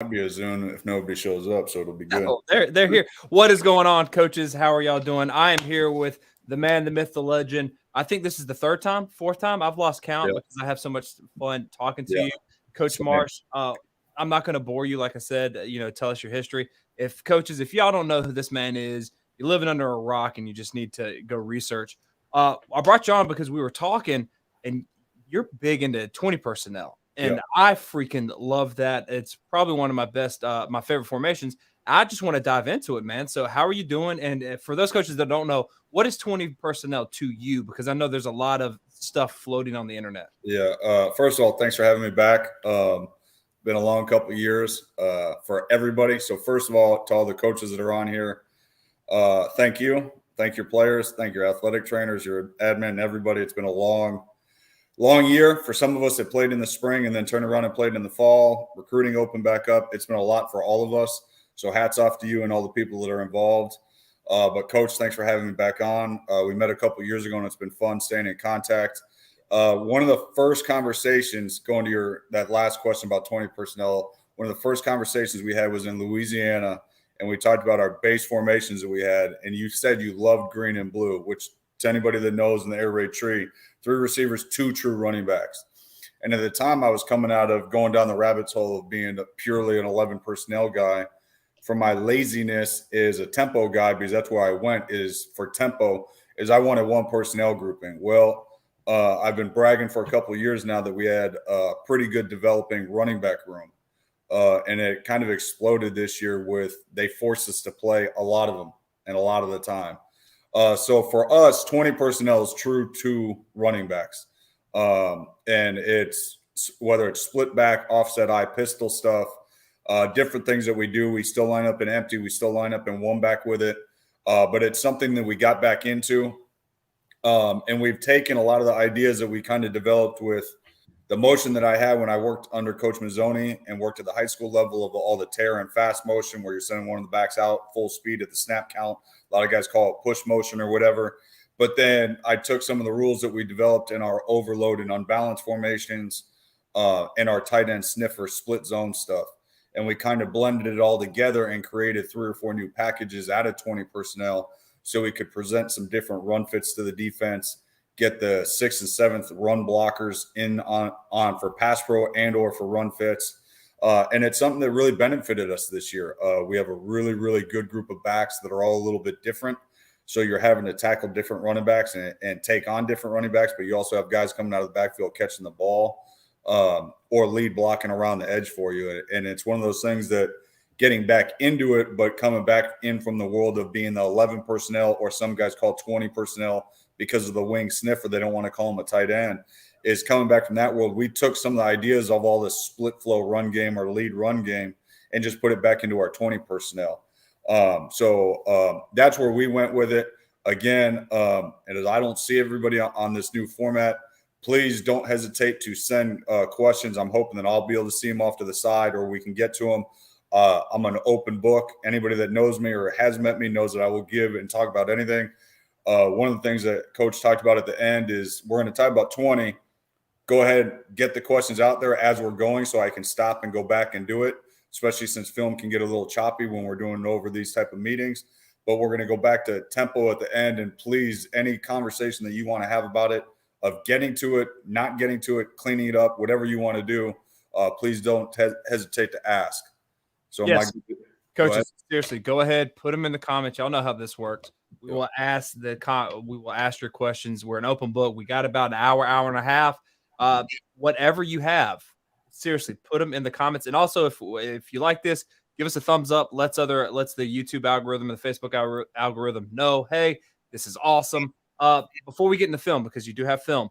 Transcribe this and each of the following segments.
Might be a Zoom if nobody shows up, so it'll be good. Oh, they're here. What is going on, coaches? How are y'all doing? I am here with the man, the myth, the legend. I think this is the fourth time. I've lost count Yeah, because I have so much fun talking to yeah. you, Coach Same. Marsh. I'm not going to bore you, like I said. Tell us your history. If y'all don't know who this man is, you're living under a rock and you just need to go research. I brought you on because we were talking, and you're big into 20 personnel. Yeah, And I freaking love that. It's probably one of my best, my favorite formations. I just want to dive into it, man. So, how are you doing? And for those coaches that don't know, what is 20 personnel to you? Because I know there's a lot of stuff floating on the internet. yeah. First of all, thanks for having me back. Been a long couple of years for everybody. So first of all, to all the coaches that are on here, thank you. Thank your players. Thank your athletic trainers, your admin, everybody. It's been a long year for some of us that played in the spring and then turned around and played in the fall. Recruiting opened back up. It's been a lot for all of us. So hats off to you and all the people that are involved. But Coach, thanks for having me back on. We met a couple years ago, and it's been fun staying in contact. One of the first conversations, going to that last question about 20 personnel, one of the first conversations we had was in Louisiana, and we talked about our base formations that we had. And you said you loved green and blue, which to anybody that knows in the air raid tree, 3 receivers, 2 true running backs. And at the time, I was coming out of going down the rabbit's hole of being purely an 11 personnel guy. For my laziness is a tempo guy, because that's where I went, is for tempo, is I wanted one personnel grouping. Well, I've been bragging for a couple of years now that we had a pretty good developing running back room. And it kind of exploded this year they forced us to play a lot of them and a lot of the time. So for us, 20 personnel is true to running backs. And it's whether it's split back, offset eye, pistol stuff, different things that we do. We still line up in empty. We still line up in one back with it. But it's something that we got back into. And we've taken a lot of the ideas that we kind of developed with the motion that I had when I worked under Coach Mazzoni and worked at the high school level of all the tear and fast motion where you're sending one of the backs out full speed at the snap count. A lot of guys call it push motion or whatever. But then I took some of the rules that we developed in our overload and unbalanced formations and our tight end sniffer split zone stuff. And we kind of blended it all together and created 3 or 4 new packages out of 20 personnel so we could present some different run fits to the defense, get the 6th and 7th run blockers in on for pass pro and or for run fits. And it's something that really benefited us this year. We have a really, really good group of backs that are all a little bit different. So you're having to tackle different running backs and take on different running backs, but you also have guys coming out of the backfield catching the ball or lead blocking around the edge for you. And it's one of those things that getting back into it, but coming back in from the world of being the 11 personnel, or some guys call 20 personnel because of the wing sniffer. They don't want to call him a tight end. Is coming back from that world. We took some of the ideas of all this split flow run game or lead run game and just put it back into our 20 personnel. So that's where we went with it. Again, and as I don't see everybody on this new format, please don't hesitate to send questions. I'm hoping that I'll be able to see them off to the side or we can get to them. I'm an open book. Anybody that knows me or has met me knows that I will give and talk about anything. One of the things that Coach talked about at the end is we're going to talk about 20. Go ahead, get the questions out there as we're going so I can stop and go back and do it, especially since film can get a little choppy when we're doing over these type of meetings. But we're going to go back to tempo at the end. And please, any conversation that you want to have about it, of getting to it, not getting to it, cleaning it up, whatever you want to do, please don't hesitate to ask. So, Yes, Mike, coaches, seriously, go ahead, put them in the comments. Y'all know how this works. We will ask your questions. We're an open book. We got about an hour and a half. Whatever you have, seriously, put them in the comments. And also, if you like this, give us a thumbs up. Let's the YouTube algorithm and the Facebook algorithm know, hey, this is awesome. Before we get into film, because you do have film,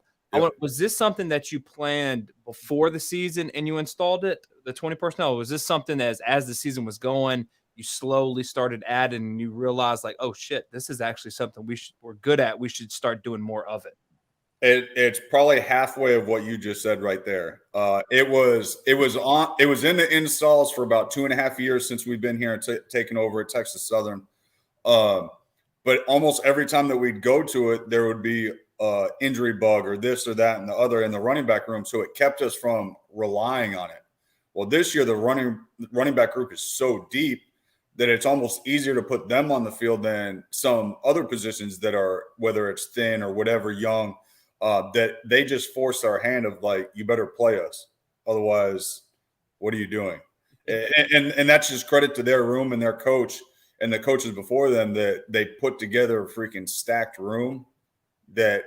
was this something that you planned before the season and you installed it, the 20 personnel? Or was this something that as the season was going, you slowly started adding and you realized like, oh shit, this is actually something we're good at. We should start doing more of it. It's probably halfway of what you just said right there. It was in the installs for about 2.5 years since we've been here and taken over at Texas Southern. But almost every time that we'd go to it, there would be injury bug or this or that and the other in the running back room. So it kept us from relying on it. Well, this year the running back group is so deep that it's almost easier to put them on the field than some other positions that are, whether it's thin or whatever, young, that they just force our hand of like, you better play us. Otherwise, what are you doing? And that's just credit to their room and their coach and the coaches before them, that they put together a freaking stacked room that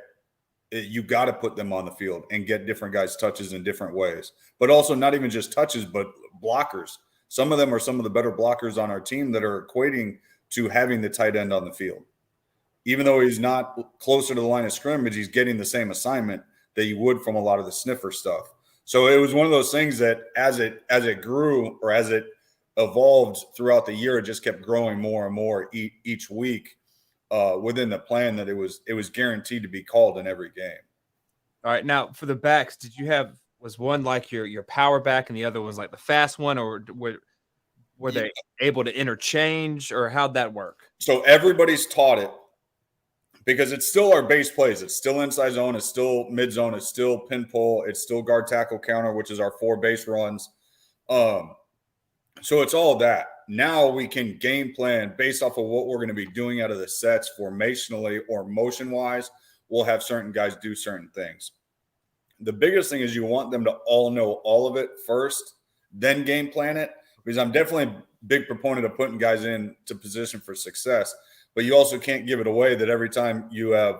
you got to put them on the field and get different guys touches in different ways, but also not even just touches, but blockers. Some of them are some of the better blockers on our team that are equating to having the tight end on the field. Even though he's not closer to the line of scrimmage, he's getting the same assignment that you would from a lot of the sniffer stuff. So it was one of those things that as it grew, or as it evolved throughout the year, it just kept growing more and more each week within the plan, that it was guaranteed to be called in every game. All right. Now for the backs, was one like your power back and the other was like the fast one, or were they able to interchange, or how'd that work? So everybody's taught it, because it's still our base plays. It's still inside zone. It's still mid zone. It's still pin pull. It's still guard tackle counter, which is our 4 base runs. So it's all that. Now we can game plan based off of what we're going to be doing out of the sets formationally or motion wise. We'll have certain guys do certain things. The biggest thing is you want them to all know all of it first, then game plan it, because I'm definitely a big proponent of putting guys into position for success. But you also can't give it away that every time you have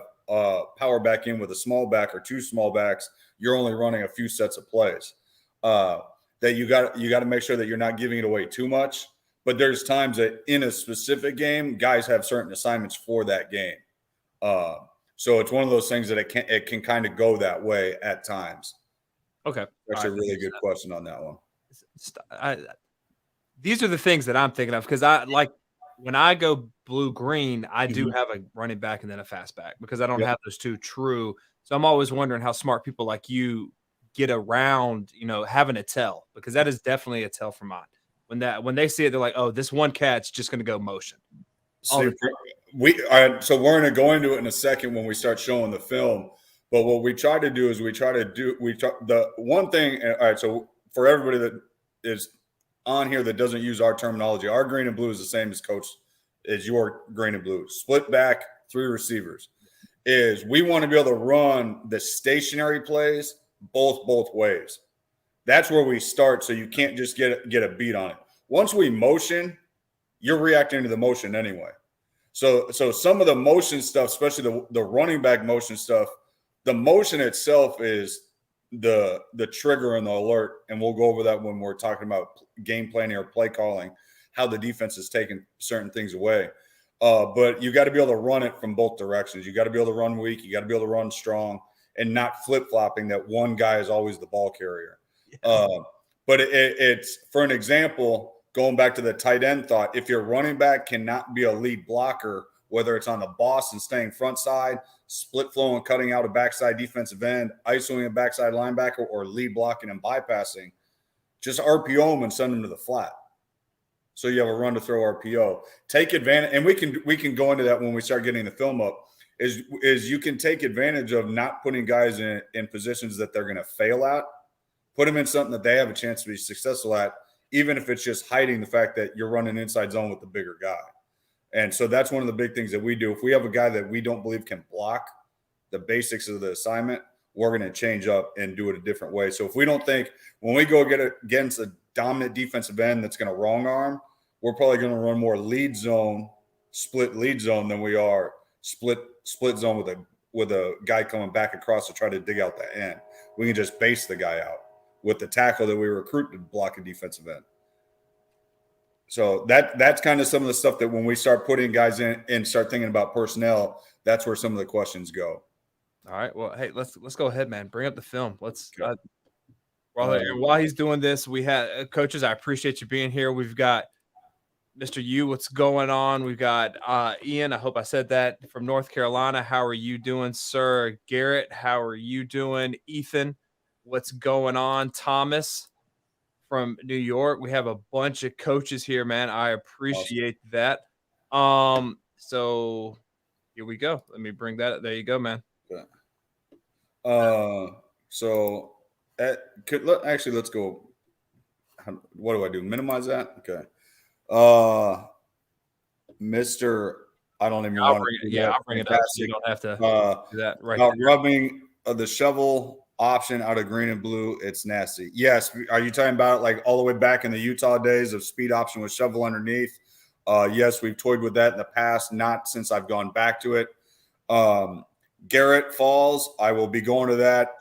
power back in with a small back or 2 small backs, you're only running a few sets of plays. That you got to make sure that you're not giving it away too much. But there's times that in a specific game, guys have certain assignments for that game. So it's one of those things that it can kind of go that way at times. Okay, that's a really good question on that one. These are the things that I'm thinking of, because when I go blue-green, I do have a running back and then a fast back, because I don't have those 2 true. So I'm always wondering how smart people like you get around, having a tell, because that is definitely a tell for mine. When they see it, they're like, oh, this one cat's just going to go motion. So we're going to go into it in a second when we start showing the film. But what we try to do is the one thing. All right. So for everybody that is on here that doesn't use our terminology, our green and blue is the same as your green and blue. Split back, 3 receivers. Is we want to be able to run the stationary plays both ways. That's where we start, so you can't just get a beat on it. Once we motion, you're reacting to the motion anyway. So some of the motion stuff, especially the running back motion stuff, the motion itself is the trigger and the alert, and we'll go over that when we're talking about game planning or play calling, how the defense is taking certain things away. But you got to be able to run it from both directions. You got to be able to run weak. You got to be able to run strong, and not flip-flopping that one guy is always the ball carrier. But it's, for an example, going back to the tight end thought, if your running back cannot be a lead blocker, whether it's on the boss and staying front side, split flow and cutting out a backside defensive end, isoing a backside linebacker, or lead blocking and bypassing, just RPO them and send them to the flat. So you have a run to throw RPO. Take advantage, and we can go into that when we start getting the film up, is you can take advantage of not putting guys in positions that they're going to fail at. Put them in something that they have a chance to be successful at, even if it's just hiding the fact that you're running inside zone with the bigger guy. And so that's one of the big things that we do. If we have a guy that we don't believe can block the basics of the assignment, we're going to change up and do it a different way. So if we don't think, when we go get against a dominant defensive end that's going to wrong arm, we're probably going to run more split lead zone than we are split zone with a guy coming back across to try to dig out the end. We can just base the guy out with the tackle that we recruit to block a defensive end. So that's kind of some of the stuff that when we start putting guys in and start thinking about personnel, that's where some of the questions go. All right. Well, hey, let's go ahead, man. Bring up the film. Let's while he's doing this, we had coaches. I appreciate you being here. We've got Mr. U. What's going on? We've got Ian. I hope I said that, from North Carolina. How are you doing, sir? Garrett, how are you doing? Ethan, what's going on? Thomas from New York. We have a bunch of coaches here, man. I appreciate that. So here we go. Let me bring that up. There you go, man. Let's go. what do I do? Minimize that? Okay. Mr. I don't even want to do that. I'll bring it up so you don't have to do that right about there. rubbing the shovel option out of green and blue. It's nasty. Yes. Are you talking about like all the way back in the Utah days of speed option with shovel underneath? Yes, we've toyed with that in the past, not since I've gone back to it. Garrett Falls, I will be going to that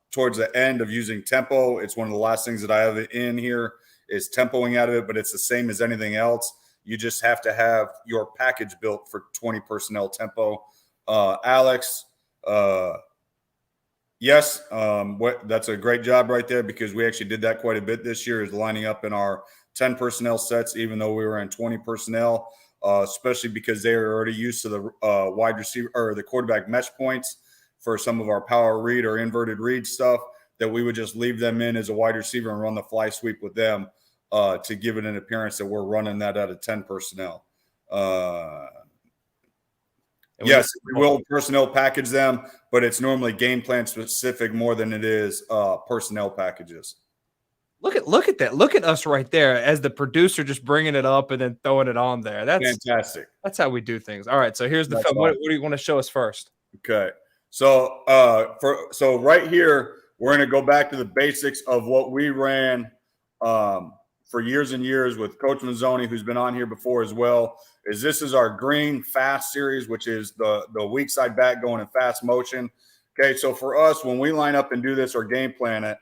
towards the end of using tempo. It's one of the last things that I have in here is tempoing out of it, but it's the same as anything else. You just have to have your package built for 20 personnel tempo. Alex, yes, that's a great job right there because we actually did that quite a bit this year is lining up in our 10 personnel sets, even though we were in 20 personnel, especially because they are already used to the wide receiver or the quarterback mesh points for some of our power read or inverted read stuff that we would just leave them in as a wide receiver and run the fly sweep with them. To give it an appearance that we're running that out of 10 personnel. Yes, we will personnel package them, but it's normally game plan specific more than it is personnel packages. Look at that. Look at us right there as the producer just bringing it up and then throwing it on there. That's fantastic. That's how we do things. All right, so here's the film. What do you want to show us first? Okay. So so right here, we're going to go back to the basics of what we ran for years and years with Coach Mazzoni, who's been on here before as well, is this is our green fast series, which is the weak side back going in fast motion. Okay, so for us, when we line up and do this or game plan it,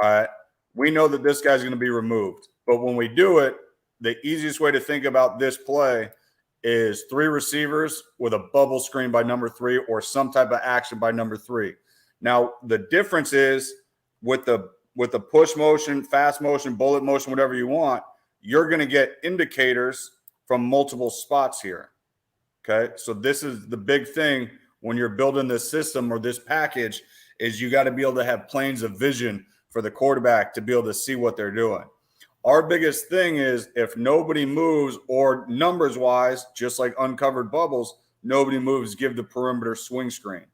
all right, we know that this guy's going to be removed. But when we do it, the easiest way to think about this play is 3 receivers with a bubble screen by number 3 or some type of action by number 3. Now, the difference is with the push motion, fast motion, bullet motion, whatever you want, you're going to get indicators from multiple spots here. Okay. So this is the big thing when you're building this system or this package is you got to be able to have planes of vision for the quarterback to be able to see what they're doing. Our biggest thing is if nobody moves or numbers wise, just like uncovered bubbles, nobody moves, give the perimeter swing screen.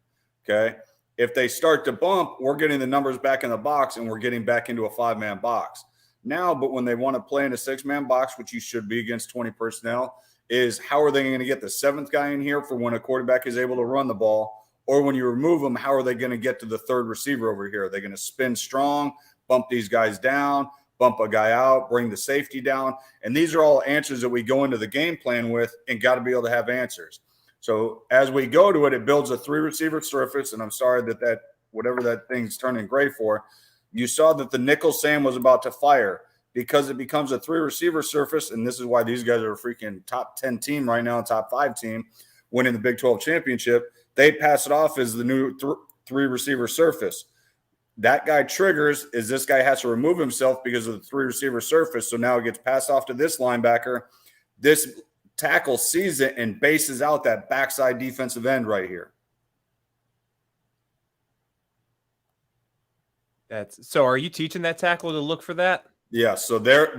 Okay. If they start to bump, we're getting the numbers back in the box and we're getting back into a 5-man box. Now, but when they want to play in a 6-man box, which you should be against 20 personnel, is how are they going to get the 7th guy in here for when a quarterback is able to run the ball? Or when you remove them, how are they going to get to the 3rd receiver over here? Are they going to spin strong, bump these guys down, bump a guy out, bring the safety down? And these are all answers that we go into the game plan with and got to be able to have answers. So as we go to it, it builds a 3-receiver surface. And I'm sorry that whatever that thing's turning gray for, you saw that the nickel Sam was about to fire because it becomes a 3-receiver surface. And this is why these guys are a freaking top 10 team right now, top 5 team winning the Big 12 championship. They pass it off as the new 3-receiver surface. That guy triggers is this guy has to remove himself because of the 3-receiver surface. So now it gets passed off to this linebacker. This tackle sees it and bases out that backside defensive end right here. So are you teaching that tackle to look for that? Yeah, so they're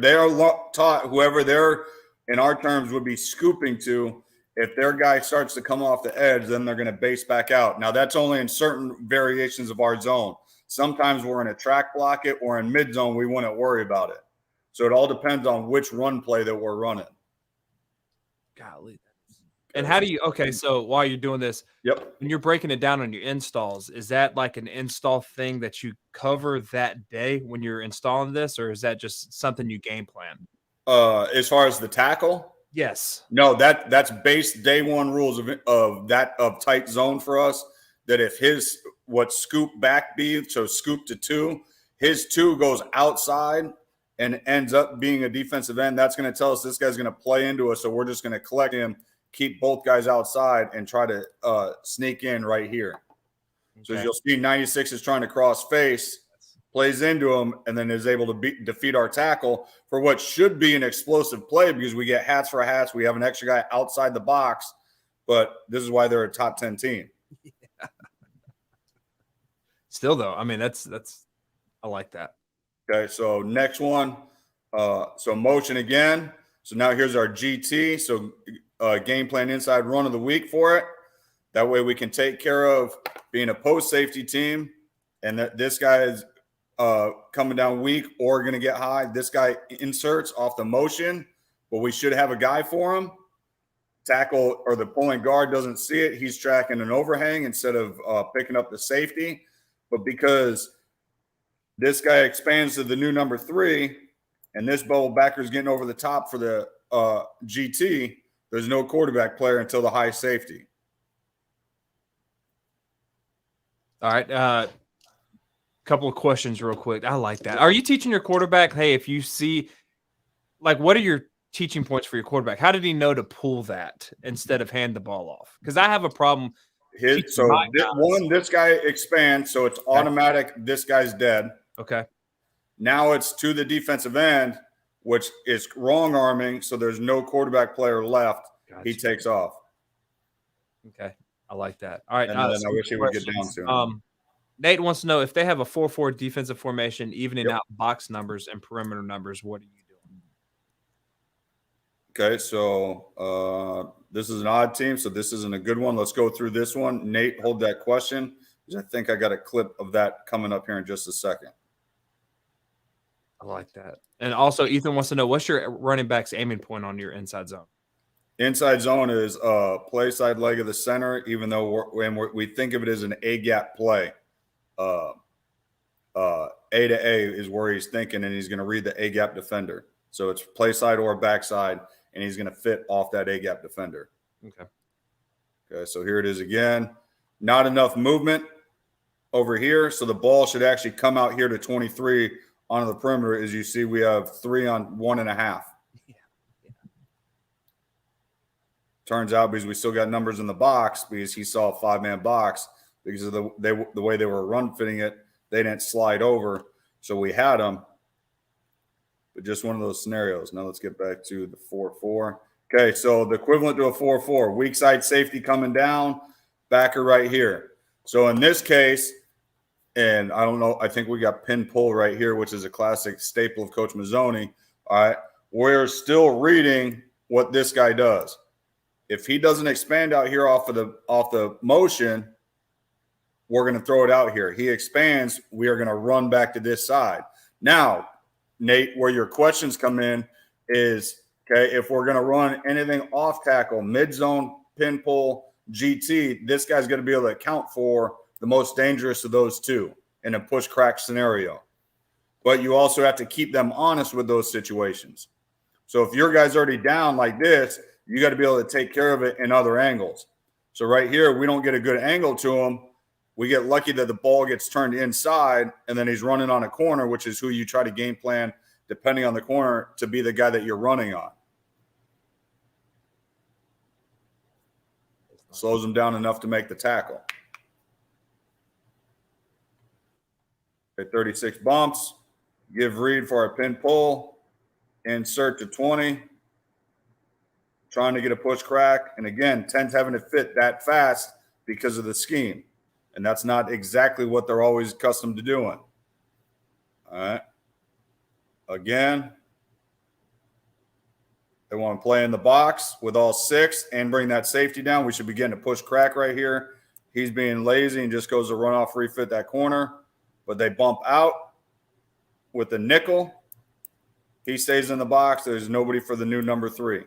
taught whoever they're in our terms would be scooping to. If their guy starts to come off the edge, then they're going to base back out. Now that's only in certain variations of our zone. Sometimes we're in a track block it or in mid zone, we wouldn't worry about it. So it all depends on which run play that we're running. Golly. And how do you, okay, so while you're doing this, when you're breaking it down on your installs, is that like an install thing that you cover that day when you're installing this, or is that just something you game plan? As far as the tackle? Yes. No, that's base day one rules of tight zone for us, that if his what scoop back be, so scoop to 2, his 2 goes outside and ends up being a defensive end, that's going to tell us this guy's going to play into us. So we're just going to collect him, keep both guys outside, and try to sneak in right here. Okay. So as you'll see, 96 is trying to cross face, plays into him, and then is able to defeat our tackle for what should be an explosive play because we get hats for hats. We have an extra guy outside the box, but this is why they're a top 10 team. Yeah. Still, though, I mean, that's I like that. Okay, so next one, so motion again. So now here's our GT. So game plan inside run of the week for it. That way we can take care of being a post safety team. And that this guy is coming down weak or going to get high. This guy inserts off the motion, but we should have a guy for him. Tackle or the pulling guard doesn't see it. He's tracking an overhang instead of picking up the safety. But because this guy expands to the new number 3, and this bubble backer is getting over the top for the GT, there's no quarterback player until the high safety. All right. Couple of questions real quick. I like that. Are you teaching your quarterback, hey, if you see, like, what are your teaching points for your quarterback? How did he know to pull that instead of hand the ball off? Because I have a problem. This guy expands, so it's automatic. This guy's dead. Okay. Now it's to the defensive end, which is wrong arming, so there's no quarterback player left. Gotcha. He takes off. Okay. I like that. All right. And then I wish he would get down to Nate wants to know if they have a 4-4 defensive formation, evening out box numbers and perimeter numbers, what are you doing? Okay, so this is an odd team, so this isn't a good one. Let's go through this one. Nate, hold that question, because I think I got a clip of that coming up here in just a second. I like that. And also, Ethan wants to know, what's your running back's aiming point on your inside zone? Inside zone is play side leg of the center, even though we think of it as an A-gap play. A to A is where he's thinking, and he's going to read the A-gap defender. So it's play side or backside, and he's going to fit off that A-gap defender. Okay, so here it is again. Not enough movement over here, so the ball should actually come out here to 23 on the perimeter. As you see, we have 3 on 1.5. Turns out, because we still got numbers in the box, because he saw a 5-man box, because of the way they were run fitting it, they didn't slide over. So we had them. But just one of those scenarios. Now let's get back to the 4-4. Okay, so the equivalent to a 4-4. Weak side safety coming down, backer right here. So in this case, and I don't know, I think we got pin pull right here, which is a classic staple of Coach Mazzoni. All right, we're still reading what this guy does. If he doesn't expand out here off the motion, we're going to throw it out here. He expands, we are going to run back to this side. Now, Nate, where your questions come in is, okay, if we're going to run anything off tackle, mid zone, pin pull, GT, this guy's going to be able to account for the most dangerous of those two in a push crack scenario. But you also have to keep them honest with those situations. So if your guy's already down like this, you got to be able to take care of it in other angles. So right here, we don't get a good angle to him. We get lucky that the ball gets turned inside, and then he's running on a corner, which is who you try to game plan, depending on the corner, to be the guy that you're running on. Slows him down enough to make the tackle. Okay, 36 bumps. Give read for our pin pull. Insert to 20. Trying to get a push crack. And again, 10's having to fit that fast because of the scheme. And that's not exactly what they're always accustomed to doing. All right. Again, they want to play in the box with all 6 and bring that safety down. We should be getting a push crack right here. He's being lazy and just goes to run off, refit that corner. But they bump out with the nickel. He stays in the box. There's nobody for the new number 3.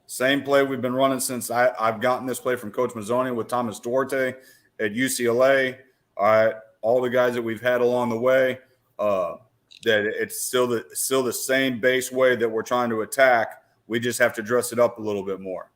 Same play we've been running since I've gotten this play from Coach Mazzoni with Thomas Duarte at UCLA. All right, all the guys that we've had along the way, that it's still the same base way that we're trying to attack. We just have to dress it up a little bit more.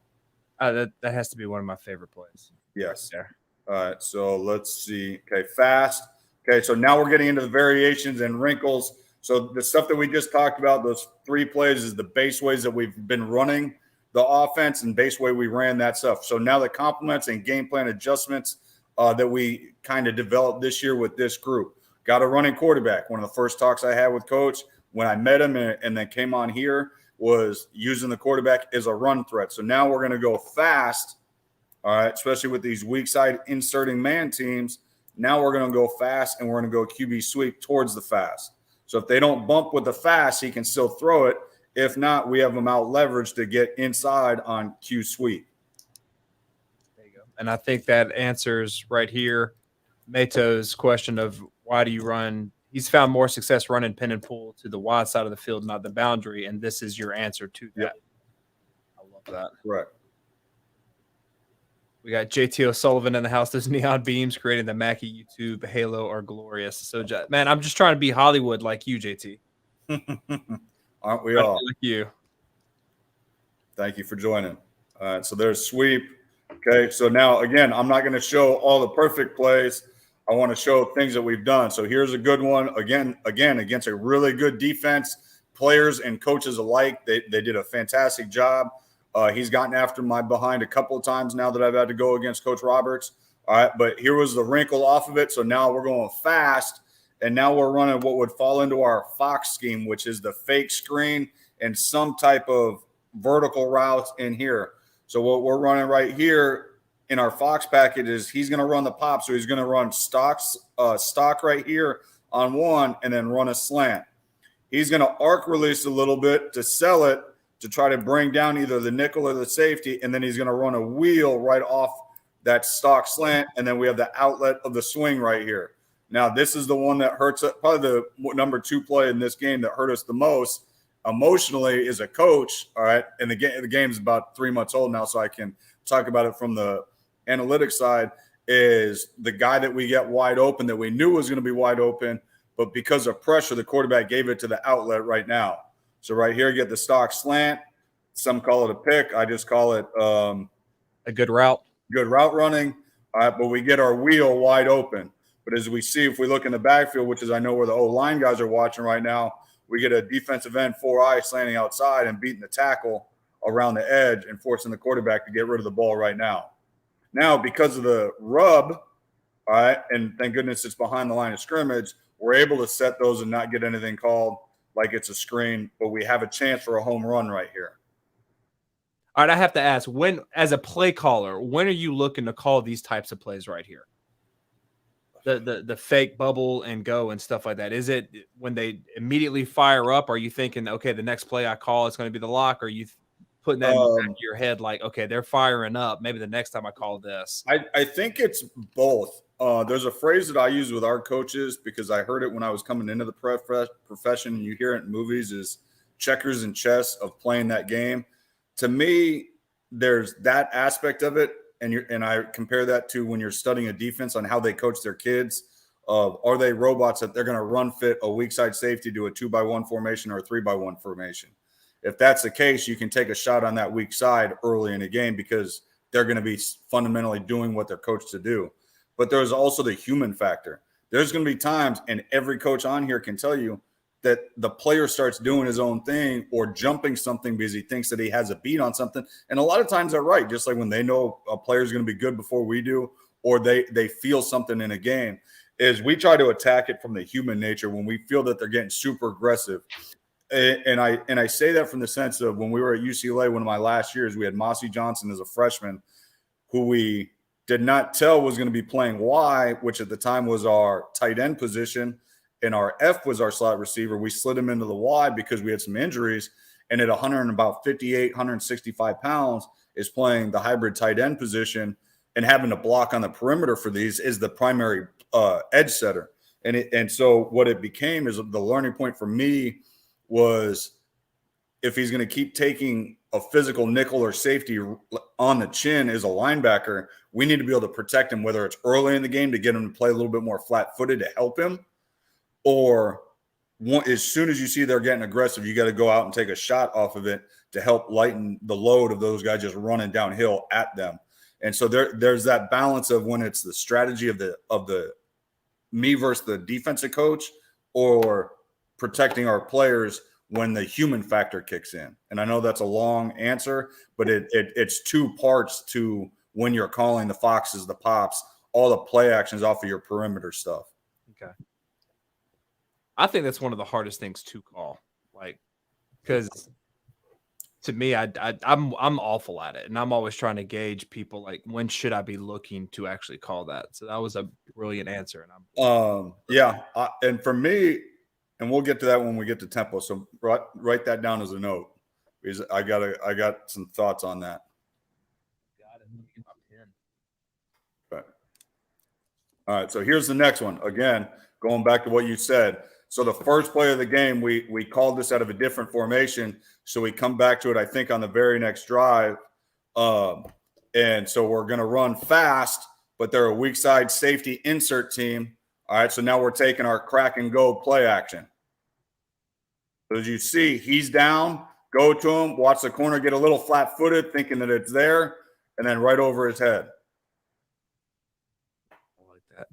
That has to be one of my favorite plays. Yes. Right. All right, so let's see. Okay, fast. Okay, so now we're getting into the variations and wrinkles. So the stuff that we just talked about, those 3 plays, is the base ways that we've been running the offense and base way we ran that stuff. So now the complements and game plan adjustments that we kind of developed this year with this group. Got a running quarterback. One of the first talks I had with Coach when I met him and then came on here was using the quarterback as a run threat. So now we're going to go fast, all right, especially with these weak side inserting man teams. Now we're going to go fast, and we're going to go QB sweep towards the fast. So if they don't bump with the fast, he can still throw it. If not, we have them out leveraged to get inside on Q sweep. There you go. And I think that answers right here Mato's question of why do you run? He's found more success running pin and pull to the wide side of the field, not the boundary, and this is your answer to that. Yep. I love that. Right. We got JT O'Sullivan in the house. Those neon beams creating the McKie YouTube halo are glorious. So, man, I'm just trying to be Hollywood like you, JT. Aren't we all? Like you. Thank you for joining. All right, so there's sweep. Okay, so now, again, I'm not going to show all the perfect plays. I want to show things that we've done. So here's a good one. Again, against a really good defense, players and coaches alike, they did a fantastic job. He's gotten after my behind a couple of times now that I've had to go against Coach Roberts. All right, but here was the wrinkle off of it. So now we're going fast, and now we're running what would fall into our Fox scheme, which is the fake screen and some type of vertical routes in here. So what we're running right here in our Fox package is he's going to run the pop. So he's going to run stock right here on one and then run a slant. He's going to arc release a little bit to sell it to try to bring down either the nickel or the safety. And then he's going to run a wheel right off that stock slant. And then we have the outlet of the swing right here. Now, this is the one that hurts, probably the number 2 play in this game that hurt us the most emotionally as a coach. All right. And the game is about 3 months old now, so I can talk about it from the analytics side. Is the guy that we get wide open that we knew was going to be wide open, but because of pressure, the quarterback gave it to the outlet right now. So right here, get the stock slant. Some call it a pick. I just call it a good route. Good route running. All right, but we get our wheel wide open. But as we see, if we look in the backfield, which is I know where the O-line guys are watching right now, we get a defensive end 4-eye slanting outside and beating the tackle around the edge and forcing the quarterback to get rid of the ball right now. Now, because of the rub, all right, and thank goodness it's behind the line of scrimmage, we're able to set those and not get anything called like it's a screen, but we have a chance for a home run right here. All right, I have to ask, when, as a play caller, when are you looking to call these types of plays right here? The fake bubble and go and stuff like that. Is it when they immediately fire up? Are you thinking, okay, the next play I call, it's going to be the lock? Or are you putting that in the back of your head like, okay, they're firing up. Maybe the next time I call this. I think it's both. There's a phrase that I use with our coaches because I heard it when I was coming into the profession, and you hear it in movies, is checkers and chess of playing that game. To me, there's that aspect of it. And I compare that to when you're studying a defense on how they coach their kids. Are they robots that they're going to run fit a weak side safety to a 2-by-1 formation or a 3-by-1 formation? If that's the case, you can take a shot on that weak side early in a game because they're going to be fundamentally doing what they're coached to do. But there's also the human factor. There's going to be times, and every coach on here can tell you, that the player starts doing his own thing or jumping something because he thinks that he has a beat on something. And a lot of times they're right, just like when they know a player is going to be good before we do, or they feel something in a game, is we try to attack it from the human nature when we feel that they're getting super aggressive. And I say that from the sense of when we were at UCLA, one of my last years, we had Mossy Johnson as a freshman who we did not tell was going to be playing Y, which at the time was our tight end position. And our F was our slot receiver. We slid him into the Y because we had some injuries. And at 158, 165 pounds is playing the hybrid tight end position and having to block on the perimeter for these is the primary edge setter. And so what it became is the learning point for me was if he's going to keep taking a physical nickel or safety on the chin as a linebacker, we need to be able to protect him, whether it's early in the game to get him to play a little bit more flat-footed to help him, or as soon as you see they're getting aggressive, you got to go out and take a shot off of it to help lighten the load of those guys just running downhill at them. And so there's that balance of when it's the strategy of the me versus the defensive coach, or protecting our players when the human factor kicks in. And I know that's a long answer, but it's 2 parts to when you're calling the Foxes, the pops, all the play actions off of your perimeter stuff. Okay. I think that's one of the hardest things to call, like, because to me, I'm awful at it, and I'm always trying to gauge people, like, when should I be looking to actually call that? So that was a brilliant answer, and and for me, and we'll get to that when we get to tempo. So write that down as a note because I got some thoughts on that. Got it. Right. All right, so here's the next one. Again, going back to what you said. So the first play of the game, we called this out of a different formation. So we come back to it, I think, on the very next drive. And so we're going to run fast, but they're a weak side safety insert team. All right, so now we're taking our crack and go play action. So as you see, he's down, go to him, watch the corner get a little flat-footed, thinking that it's there, and then right over his head. I like that.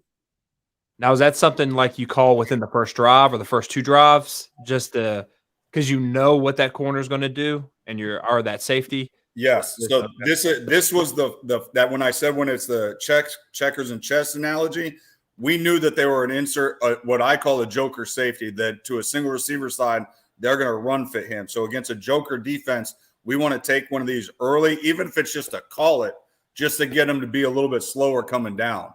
Now, is that something like you call within the first drive or the first two drives, just because you know what that corner is going to do, and or that safety? Yes. So this was that when I said when it's the checkers and chess analogy, we knew that they were an insert, what I call a joker safety, that to a single receiver side, they're going to run fit him. So against a joker defense, we want to take one of these early, even if it's just to call it, just to get him to be a little bit slower coming down.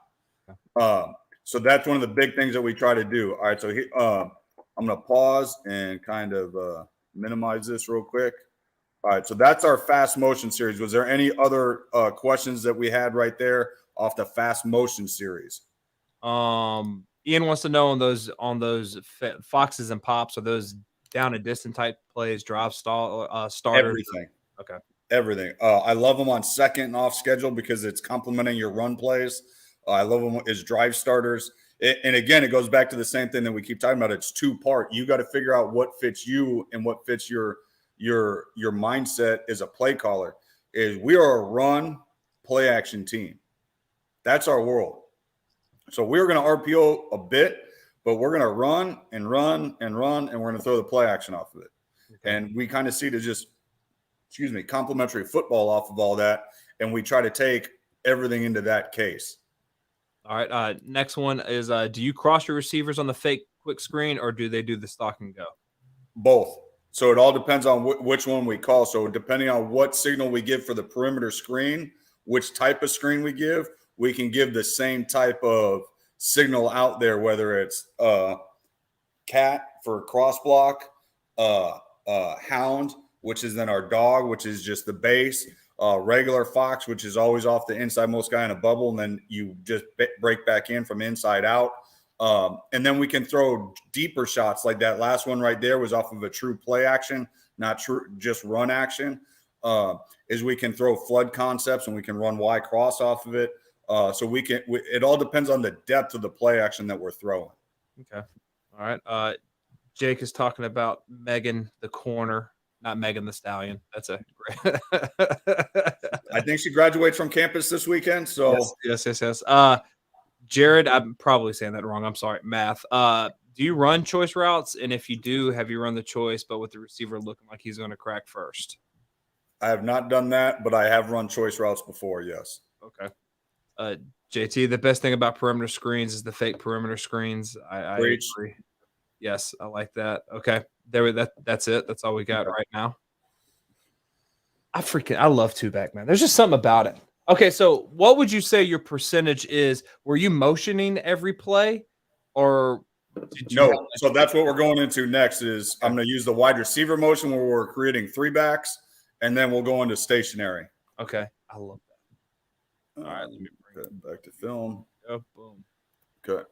So that's one of the big things that we try to do. All right, so I'm going to pause and kind of minimize this real quick. All right, so that's our fast motion series. Was there any other questions that we had right there off the fast motion series? Ian wants to know on those foxes and pops, are those down and distant type plays, drive starters? Everything. Okay. Everything. I love them on second and off schedule because it's complementing your run plays. I love them as drive starters. And again, it goes back to the same thing that we keep talking about. It's two-part. You got to figure out what fits you and what fits your mindset as a play caller. Is we are a run play action team. That's our world. So we're going to RPO a bit, but we're going to run and run and run, and we're going to throw the play action off of it. Okay. And we kind of see to just, complementary football off of all that, and we try to take everything into that case. All right. Next one is, do you cross your receivers on the fake quick screen, or do they do the stock and go? Both. So it all depends on which one we call. So depending on what signal we give for the perimeter screen, which type of screen we give, we can give the same type of signal out there, whether it's cat for cross block, hound, which is then our dog, which is just the base, regular fox, which is always off the inside most guy in a bubble, and then you just break back in from inside out. And then we can throw deeper shots like that last one right there was off of a true play action, not true just run action. Is we can throw flood concepts and we can run Y cross off of it. So it all depends on the depth of the play action that we're throwing. Okay. All right. Jake is talking about Megan the corner, not Megan the Stallion. That's a great. I think she graduates from campus this weekend. So yes. Jared, I'm probably saying that wrong. I'm sorry. Math. Do you run choice routes? And if you do, have you run the choice, but with the receiver looking like he's going to crack first? I have not done that, but I have run choice routes before. Yes. Okay. JT, the best thing about perimeter screens is the fake perimeter screens. I agree. Yes, I like that. Okay. That's it. That's all we got right now. I love two-back, man. There's just something about it. Okay, so what would you say your percentage is? Were you motioning every play, or no? So that's what we're going into next. Is I'm going to use the wide receiver motion where we're creating three backs, and then we'll go into stationary. Okay, I love that. All right, let me bring it back to film. Oh, boom. Good.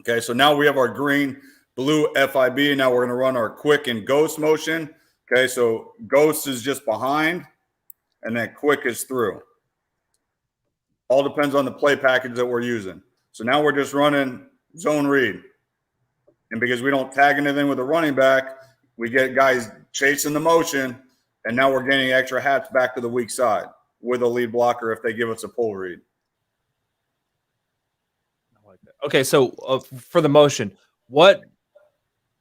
Okay, so now we have our green, blue FIB. Now we're going to run our quick and ghost motion. Okay, so ghost is just behind, and then quick is through. All depends on the play package that we're using. So now we're just running zone read. And because we don't tag anything with the running back, we get guys chasing the motion, and now we're getting extra hats back to the weak side with a lead blocker if they give us a pull read. I like that. Okay, so for the motion, what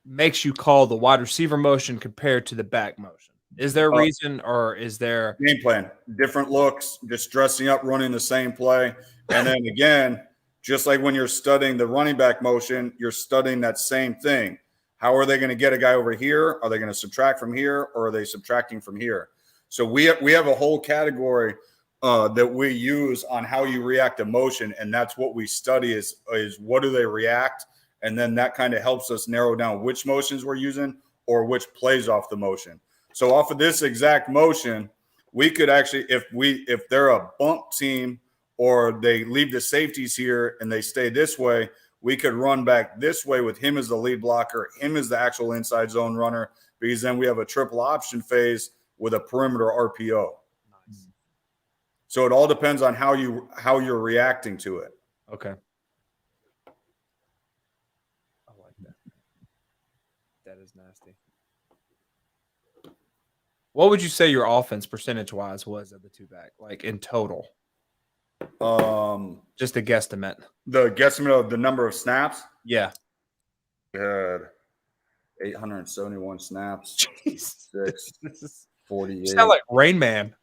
makes you call the wide receiver motion compared to the back motion? Is there a reason, or is there game plan? Different looks, just dressing up, running the same play. And then again, just like when you're studying the running back motion, you're studying that same thing. How are they going to get a guy over here? Are they going to subtract from here, or are they subtracting from here? So we have a whole category that we use on how you react to motion, and that's what we study is what do they react, and then that kind of helps us narrow down which motions we're using or which plays off the motion. So off of this exact motion, we could actually, if they're a bump team or they leave the safeties here and they stay this way, we could run back this way with him as the lead blocker, him as the actual inside zone runner, because then we have a triple option phase with a perimeter RPO. Nice. So it all depends on how you're reacting to it. Okay. I like that. That is nasty. What would you say your offense percentage-wise was at the two-back, like in total? Just a guesstimate. The guesstimate of the number of snaps? Yeah. Good. 871 snaps. Jeez. 48. You sound like Rain Man.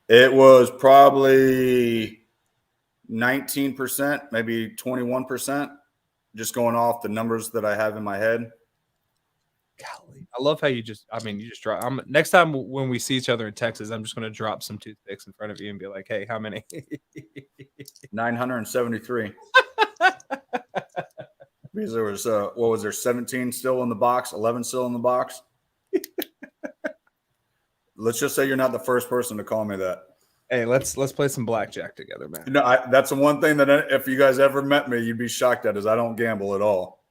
It was probably 19%, maybe 21%, just going off the numbers that I have in my head. Golly. I love how you just drop. Next time when we see each other in Texas, I'm just going to drop some toothpicks in front of you and be like, hey, how many? 973. Because there was, 17 still in the box, 11 still in the box? Let's just say you're not the first person to call me that. Hey, let's play some blackjack together, man. No, that's the one thing that if you guys ever met me, you'd be shocked at is I don't gamble at all.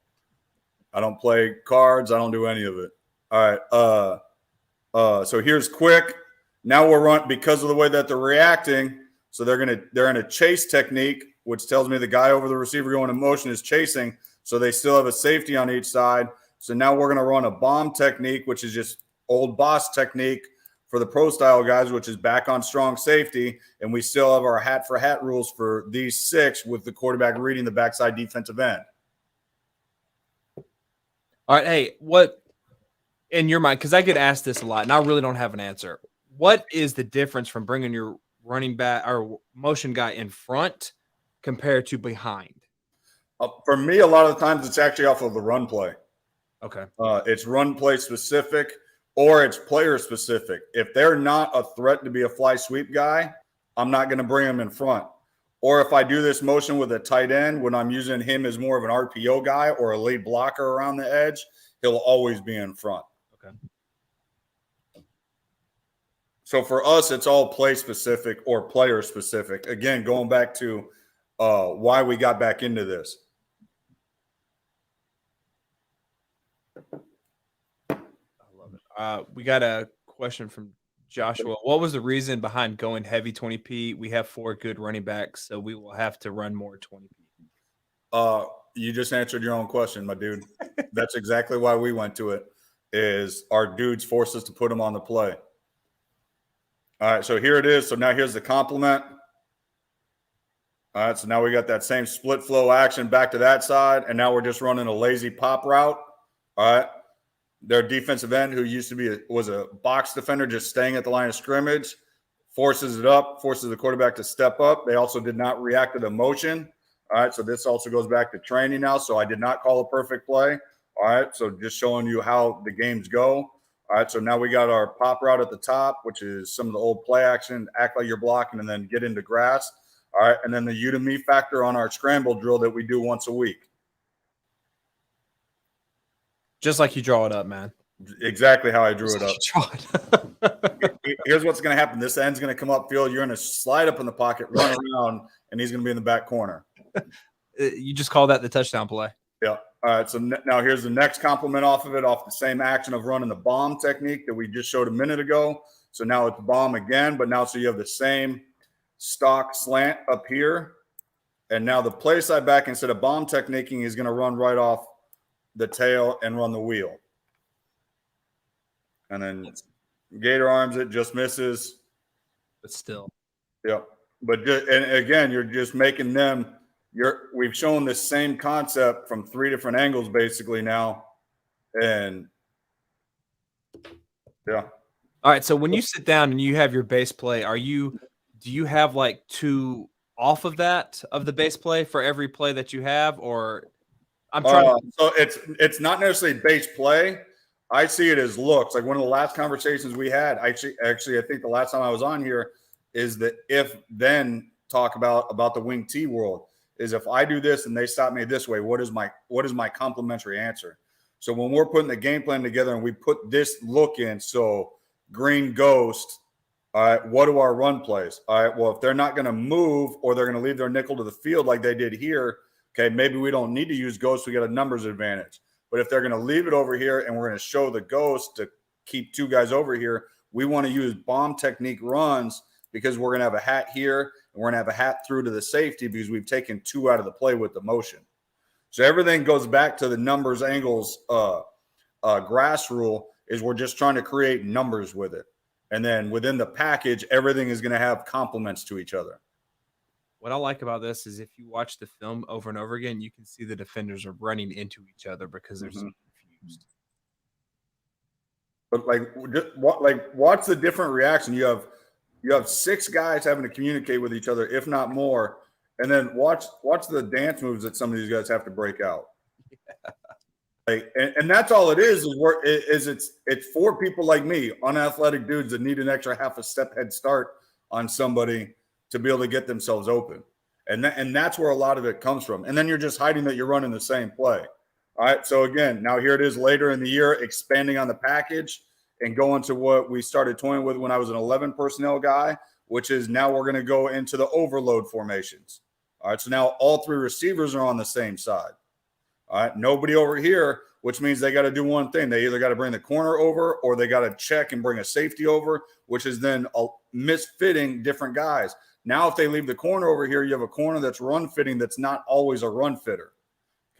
I don't play cards. I don't do any of it. All right. So here's quick. Now we're run because of the way that they're reacting. So they're in a chase technique, which tells me the guy over the receiver going in motion is chasing. So they still have a safety on each side. So now we're going to run a bomb technique, which is just old boss technique for the pro style guys, which is back on strong safety. And we still have our hat for hat rules for these 6 with the quarterback reading the backside defensive end. All right. Hey, what in your mind, because I get asked this a lot and I really don't have an answer. What is the difference from bringing your running back or motion guy in front compared to behind? For me, a lot of the times it's actually off of the run play. Okay. It's run play specific or it's player specific. If they're not a threat to be a fly sweep guy, I'm not going to bring them in front. Or if I do this motion with a tight end, when I'm using him as more of an RPO guy or a lead blocker around the edge, he'll always be in front. Okay. So for us, it's all play specific or player specific. Again, going back to why we got back into this. I love it. We got a question from Joshua. What was the reason behind going heavy 20P? We have 4 good running backs, so we will have to run more 20P. You just answered your own question, my dude. That's exactly why we went to it, is our dudes forced us to put them on the play. All right, so here it is. So now here's the complement. All right, so now we got that same split flow action back to that side, and now we're just running a lazy pop route. All right. Their defensive end, who used to be was a box defender, just staying at the line of scrimmage, forces it up, forces the quarterback to step up. They also did not react to the motion. All right, so this also goes back to training now. So I did not call a perfect play. All right, so just showing you how the games go. All right, so now we got our pop route at the top, which is some of the old play action, act like you're blocking, and then get into grass. All right, and then the you to me factor on our scramble drill that we do once a week. Just like you draw it up, man. Exactly how I drew it up. Here's what's going to happen. This end's going to come upfield. You're going to slide up in the pocket, run around, and he's going to be in the back corner. You just call that the touchdown play. Yeah. All right. So now here's the next compliment off of it, off the same action of running the bomb technique that we just showed a minute ago. So now it's bomb again, but now so you have the same stock slant up here. And now the play side back, instead of bomb techniquing, he's going to run right off the tail and run the wheel. And then Gator arms it, just misses. But still. Yeah. But and again, you're just making them we've shown this same concept from 3 different angles basically now. And yeah. All right. So when you sit down and you have your base play, do you have like 2 off of that of the base play for every play that you have, or I'm trying so it's not necessarily base play. I see it as looks. Like one of the last conversations we had, actually, I think the last time I was on here is the if then talk about the wing T world is if I do this and they stop me this way, what is my complimentary answer? So when we're putting the game plan together and we put this look in, so green ghost, All right, what are our run plays? All right, well, if they're not going to move or they're going to leave their nickel to the field like they did here, okay, maybe we don't need to use ghosts. We got a numbers advantage. But if they're going to leave it over here and we're going to show the ghost to keep two guys over here, we want to use bomb technique runs because we're going to have a hat here and we're going to have a hat through to the safety because we've taken two out of the play with the motion. So everything goes back to the numbers angles grass rule is we're just trying to create numbers with it. And then within the package, everything is going to have complements to each other. What I like about this is if you watch the film over and over again, you can see the defenders are running into each other because they're so confused. But watch the different reaction. You have 6 guys having to communicate with each other, if not more. And then watch the dance moves that some of these guys have to break out. Yeah. And that's all it is it's for people like me, unathletic dudes that need an extra half a step head start on somebody to be able to get themselves open. And that's where a lot of it comes from. And then you're just hiding that you're running the same play. All right. So again, now here it is later in the year, expanding on the package and going to what we started toying with when I was an 11 personnel guy, which is now we're going to go into the overload formations. All right. So now all 3 receivers are on the same side. All right, nobody over here, which means they got to do one thing. They either got to bring the corner over or they got to check and bring a safety over, which is then misfitting different guys. Now, if they leave the corner over here, you have a corner that's run fitting that's not always a run fitter.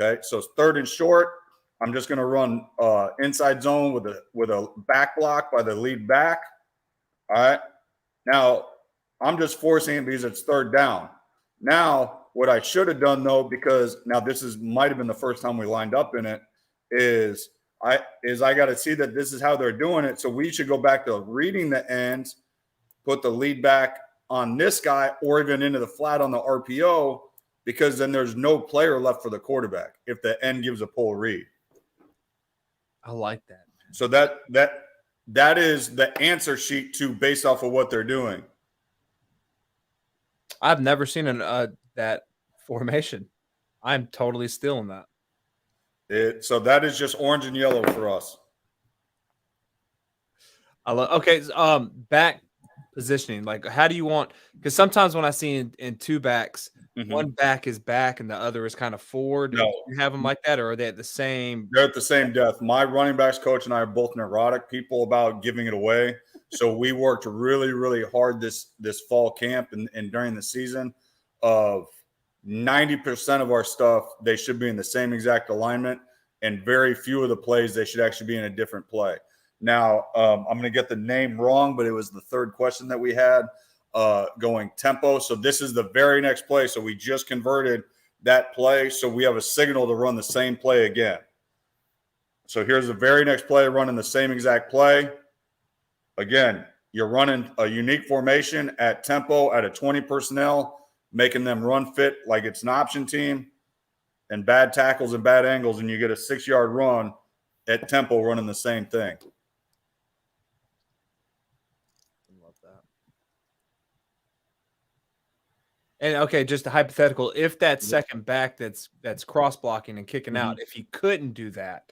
Okay, so it's 3rd and short. I'm just going to run inside zone with a back block by the lead back. All right, now I'm just forcing it because it's 3rd down. Now, what I should have done, though, because now this might have been the first time we lined up in it, is I got to see that this is how they're doing it. So we should go back to reading the ends, put the lead back on this guy or even into the flat on the RPO, because then there's no player left for the quarterback if the end gives a pull read. I like that. So that is the answer sheet to based off of what they're doing. I've never seen that formation. I'm totally still in that. So that is just orange and yellow for us. Back positioning. Like, how do you want? Because sometimes when I see in 2 backs, one back is back and the other is kind of forward. No. You have them like that, or are they at the same? They're at the same depth. My running backs coach and I are both neurotic people about giving it away. So we worked really, really hard this fall camp and during the season of 90% of our stuff, they should be in the same exact alignment, and very few of the plays, they should actually be in a different play. Now, I'm going to get the name wrong, but it was the 3rd question that we had going tempo. So this is the very next play. So we just converted that play. So we have a signal to run the same play again. So here's the very next play, running the same exact play. Again, you're running a unique formation at tempo at a 20 personnel, making them run fit like it's an option team, and bad tackles and bad angles, and you get a 6-yard run at tempo running the same thing. Love that. And okay, just a hypothetical, if that second back that's cross blocking and kicking out, if he couldn't do that,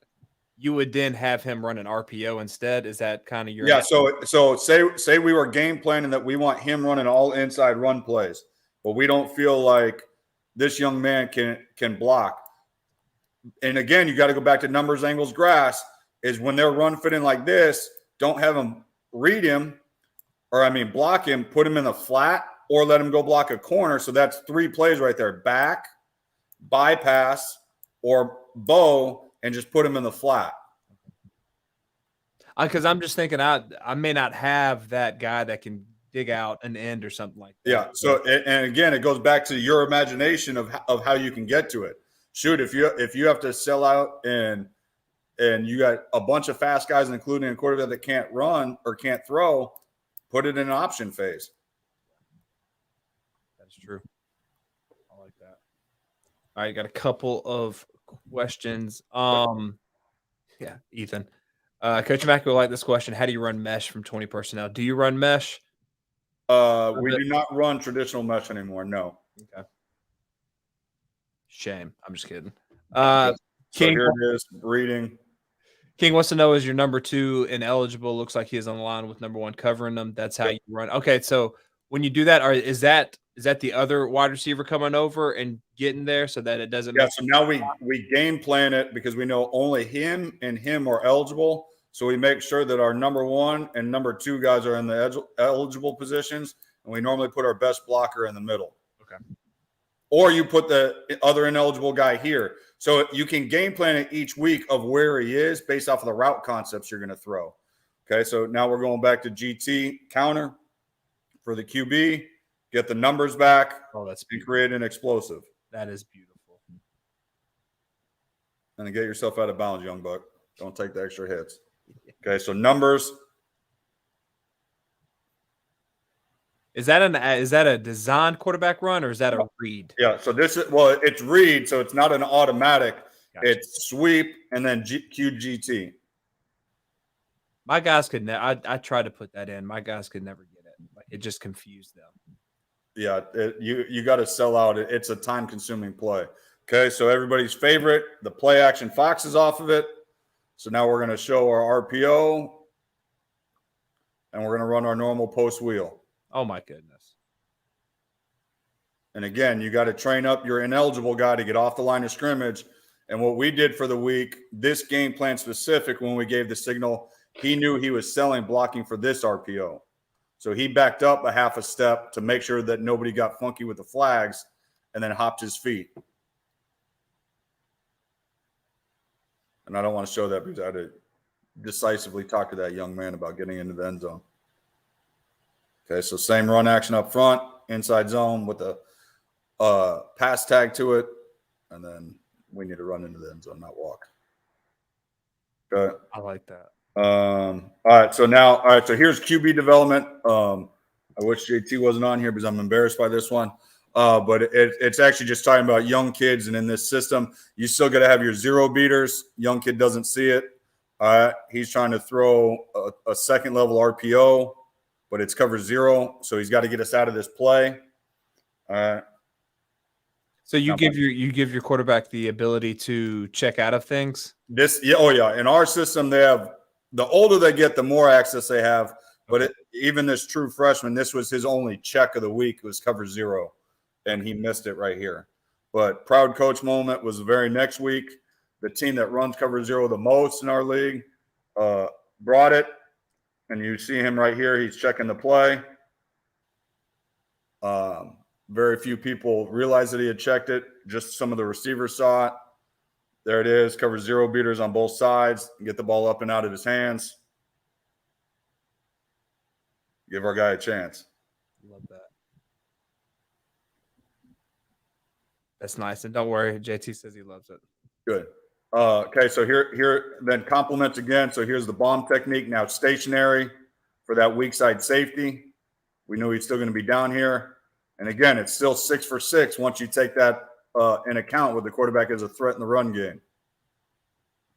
you would then have him run an RPO instead. Is that kind of your answer? So say we were game planning that we want him running all inside run plays, but we don't feel like this young man can block. And again, you got to go back to numbers, angles, grass. Is when they're run fitting like this, don't have him read him, block him, put him in the flat, or let him go block a corner. So that's 3 plays right there: back, bypass, or bow, and just put him in the flat. Because I'm just thinking I may not have that guy that can dig out an end or something like that. Yeah. So, and again, it goes back to your imagination of how you can get to it. Shoot, if you have to sell out and you got a bunch of fast guys, including a quarterback that can't run or can't throw, put it in an option phase. That's true. I like that. All right, got a couple of questions. Yeah, Ethan. Coach McKie will like this question. How do you run mesh from 20 personnel? Do you run mesh? We do not run traditional mesh anymore. No. Okay. Shame. I'm just kidding. So here it is, reading. King wants to know, is your number 2 ineligible? Looks like he is on the line with number 1 covering them. That's how you run. Okay, so when you do that, is that the other wide receiver coming over and getting there so that it doesn't? Yeah. So now we game plan it because we know only him and him are eligible. So we make sure that our number 1 and number 2 guys are in the eligible positions, and we normally put our best blocker in the middle. Okay. Or you put the other ineligible guy here. So you can game plan it each week of where he is based off of the route concepts you're going to throw. Okay, so now we're going back to GT counter for the QB, get the numbers back, and create an explosive. That is beautiful. And then get yourself out of bounds, young buck. Don't take the extra hits. Okay, so numbers. Is that a designed quarterback run, or is that a read? Yeah, so it's read, so it's not an automatic. Gotcha. It's sweep and then QGT. My guys could I tried to put that in. My guys could never get it. Like, it just confused them. Yeah, you got to sell out. It's a time-consuming play. Okay, so everybody's favorite, the play action Fox is off of it. So now we're going to show our RPO, and we're going to run our normal post wheel. Oh, my goodness. And again, you got to train up your ineligible guy to get off the line of scrimmage. And what we did for the week, this game plan specific, when we gave the signal, he knew he was selling blocking for this RPO. So he backed up a half a step to make sure that nobody got funky with the flags and then hopped his feet. And I don't want to show that because I had to decisively talk to that young man about getting into the end zone. Okay, so same run action up front, inside zone with a pass tag to it, and then we need to run into the end zone, not walk. Okay. I like that. All right, so here's QB development. I wish JT wasn't on here because I'm embarrassed by this one. But it's actually just talking about young kids, and in this system, you still got to have your zero beaters. Young kid doesn't see it. He's trying to throw a second level RPO, but it's cover 0, so he's got to get us out of this play. All right. So you give your quarterback the ability to check out of things? In our system, they have the older they get, the more access they have. But even this true freshman, this was his only check of the week. It was cover 0, and he missed it right here. But proud coach moment was the very next week. The team that runs cover 0 the most in our league brought it, and you see him right here. He's checking the play. Very few people realized that he had checked it. Just some of the receivers saw it. There it is, cover 0 beaters on both sides. Get the ball up and out of his hands. Give our guy a chance. Love that. That's nice. And don't worry, JT says he loves it. Good. Okay, so here then compliments again. So here's the bomb technique. Now stationary for that weak side safety. We knew he's still going to be down here. And again, it's still 6 for 6 once you take that in account with the quarterback as a threat in the run game.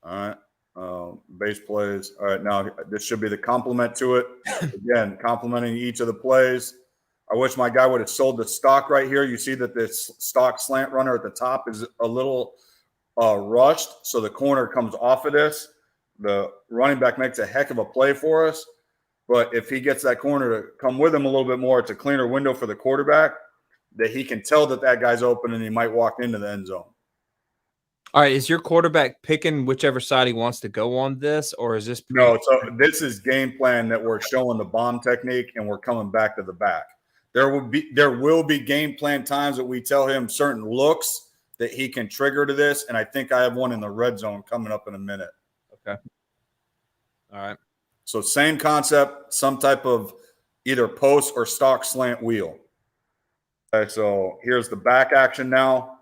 All right. Base plays. All right, now this should be the complement to it. Again, complementing each of the plays. I wish my guy would have sold the stock right here. You see that this stock slant runner at the top is a little rushed, so the corner comes off of this. The running back makes a heck of a play for us, but if he gets that corner to come with him a little bit more, it's a cleaner window for the quarterback that he can tell that guy's open and he might walk into the end zone. All right, is your quarterback picking whichever side he wants to go on this, or is this no? So this is game plan that we're showing the bomb technique, and we're coming back to the back. There will be game plan times that we tell him certain looks that he can trigger to this, and I think I have one in the red zone coming up in a minute. Okay. All right. So same concept, some type of either post or stock slant wheel. Okay, so here's the back action now.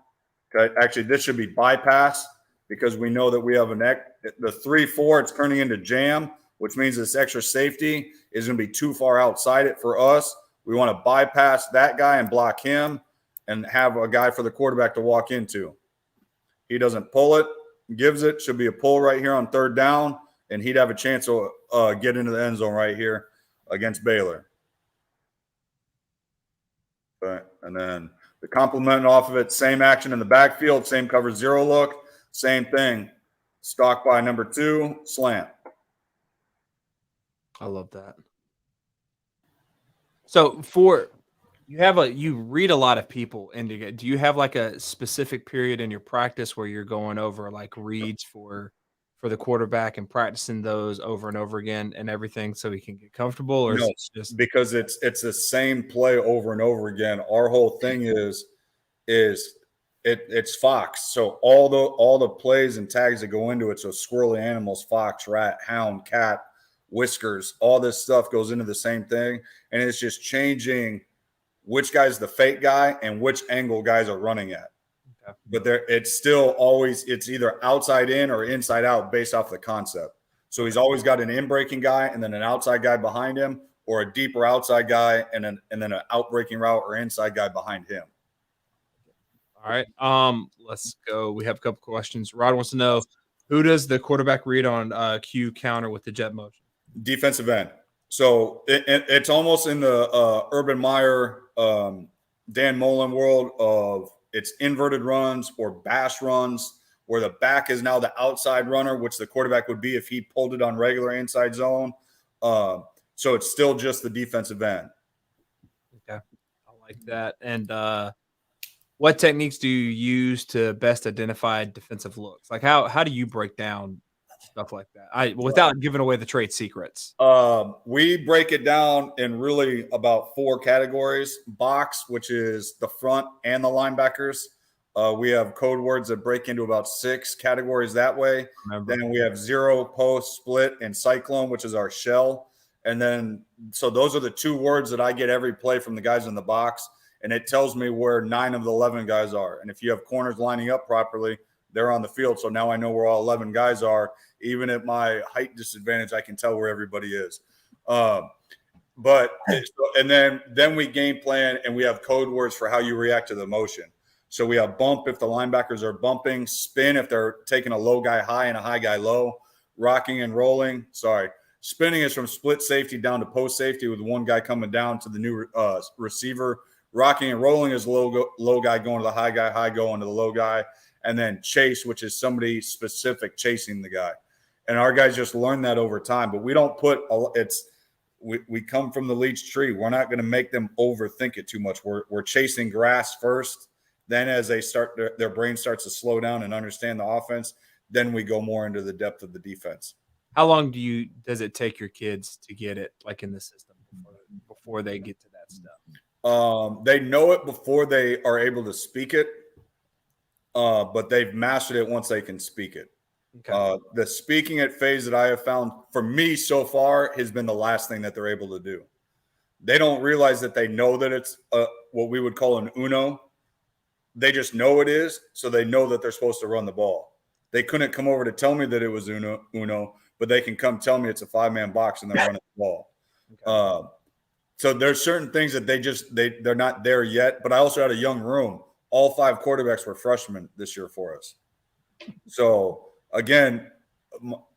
Okay, actually, this should be bypass because we know that we have the 3-4. It's turning into jam, which means this extra safety is going to be too far outside it for us. We want to bypass that guy and block him and have a guy for the quarterback to walk into. He doesn't pull it, gives it. Should be a pull right here on 3rd down, and he'd have a chance to get into the end zone right here against Baylor. Okay, and then the complement off of it, same action in the backfield, same cover 0 look, same thing. Stalk by number 2, slant. I love that. So you read a lot of people do you have like a specific period in your practice where you're going over like reads for the quarterback and practicing those over and over again and everything so he can get comfortable, or is No, it just because it's the same play over and over again. Our whole thing is it's fox. So all the plays and tags that go into it. So squirrely animals, fox, rat, hound, cat, whiskers, all this stuff goes into the same thing, and it's just changing which guy's the fake guy and which angle guys are running at. Okay. But it's still always it's either outside in or inside out based off the concept. So he's always got an in-breaking guy and then an outside guy behind him, or a deeper outside guy and then an out-breaking route or inside guy behind him. All right. Let's go. We have a couple questions. Rod wants to know, who does the quarterback read on Q counter with the jet motion? Defensive end. So it's almost in the Urban Meyer, Dan Mullen world of it's inverted runs or bash runs, where the back is now the outside runner, which the quarterback would be if he pulled it on regular inside zone. So it's still just the defensive end. Okay. I like that. And what techniques do you use to best identify defensive looks? Like how do you break down stuff like that? Without giving away the trade secrets. We break it down in really about 4 categories. Box, which is the front and the linebackers. We have code words that break into about 6 categories that way. Then we have zero, post, split, and cyclone, which is our shell. And then, so those are the 2 words that I get every play from the guys in the box. And it tells me where 9 of the 11 guys are. And if you have corners lining up properly, they're on the field. So now I know where all 11 guys are. Even at my height disadvantage, I can tell where everybody is. But and then we game plan, and we have code words for how you react to the motion. So we have bump if the linebackers are bumping, spin if they're taking a low guy high and a high guy low, rocking and rolling. Spinning is from split safety down to post safety with one guy coming down to the new receiver. Rocking and rolling is low guy going to the high guy going to the low guy. And then chase, which is somebody specific chasing the guy. And our guys just learn that over time. But we don't put we come from the Leach tree. We're not going to make them overthink it too much. We're chasing grass first. Then as they start, their brain starts to slow down and understand the offense, then we go more into the depth of the defense. How long does it take your kids to get it like in the system before they get to that stuff? They know it before they are able to speak it, but they've mastered it once they can speak it. Okay. The speaking it phase that I have found for me so far has been the last thing that they're able to do. They don't realize that they know that it's what we would call an uno. They just know it is, so they know that they're supposed to run the ball. They couldn't come over to tell me that it was uno, but they can come tell me it's a 5-man box and they're running the ball. Okay. So there's certain things that they're not there yet. But I also had a young room. All 5 quarterbacks were freshmen this year for us. So again,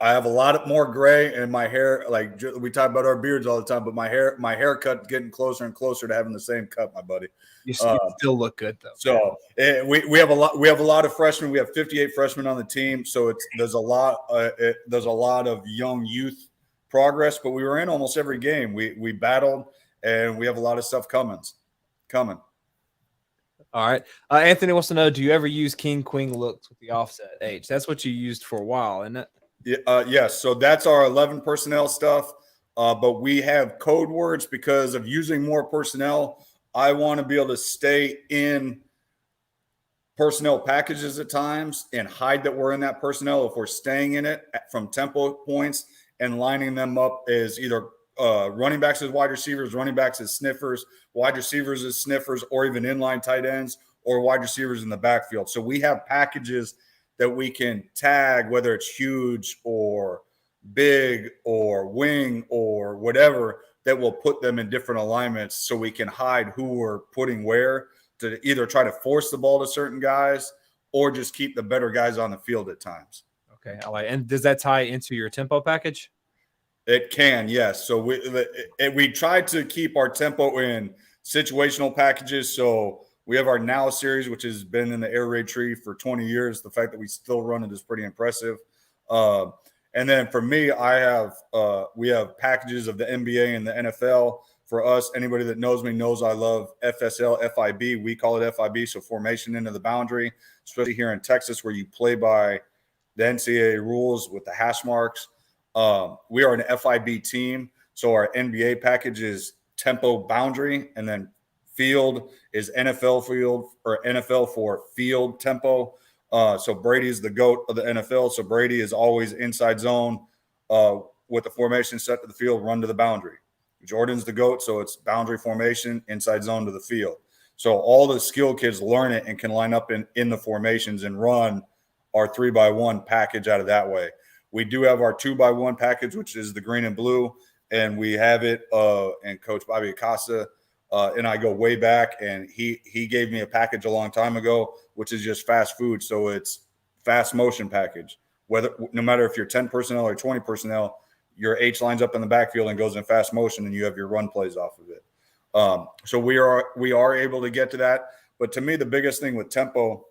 I have a lot more gray in my hair. Like we talk about our beards all the time, but my haircut getting closer and closer to having the same cut, my buddy. You still look good though. So we have a lot of freshmen. We have 58 freshmen on the team. So there's a lot of young youth progress. But we were in almost every game. We battled, and we have a lot of stuff coming. All right. Anthony wants to know, do you ever use king queen looks with the offset H? That's what you used for a while, isn't it? Yes. So that's our 11 personnel stuff. But we have code words because of using more personnel. I want to be able to stay in personnel packages at times and hide that we're in that personnel if we're staying in it from tempo points and lining them up as either running backs as wide receivers, running backs as sniffers, wide receivers as sniffers, or even inline tight ends or wide receivers in the backfield. So we have packages that we can tag, whether it's huge or big or wing or whatever, that will put them in different alignments so we can hide who we're putting where to either try to force the ball to certain guys or just keep the better guys on the field at times. Okay. And does that tie into your tempo package? It can, yes. So we try to keep our tempo in situational packages. So we have our Now series, which has been in the air raid tree for 20 years. The fact that we still run it is pretty impressive. And then for me, we have packages of the NBA and the NFL. For us, anybody that knows me knows I love FSL, FIB. We call it FIB, so formation into the boundary, especially here in Texas where you play by the NCAA rules with the hash marks. We are an FIB team, so our NBA package is tempo boundary, and then field is NFL field or NFL for field tempo. So Brady is the GOAT of the NFL. So Brady is always inside zone with the formation set to the field, run to the boundary. Jordan's the GOAT, so it's boundary formation, inside zone to the field. So all the skill kids learn it and can line up in the formations and run our 3x1 package out of that way. We do have our 2x1 package, which is the green and blue, and we have it. And Coach Bobby Acosta and I go way back, and he gave me a package a long time ago, which is just fast food. So it's fast motion package. No matter if you're 10 personnel or 20 personnel, your H lines up in the backfield and goes in fast motion, and you have your run plays off of it. So we are able to get to that. But to me, the biggest thing with tempo,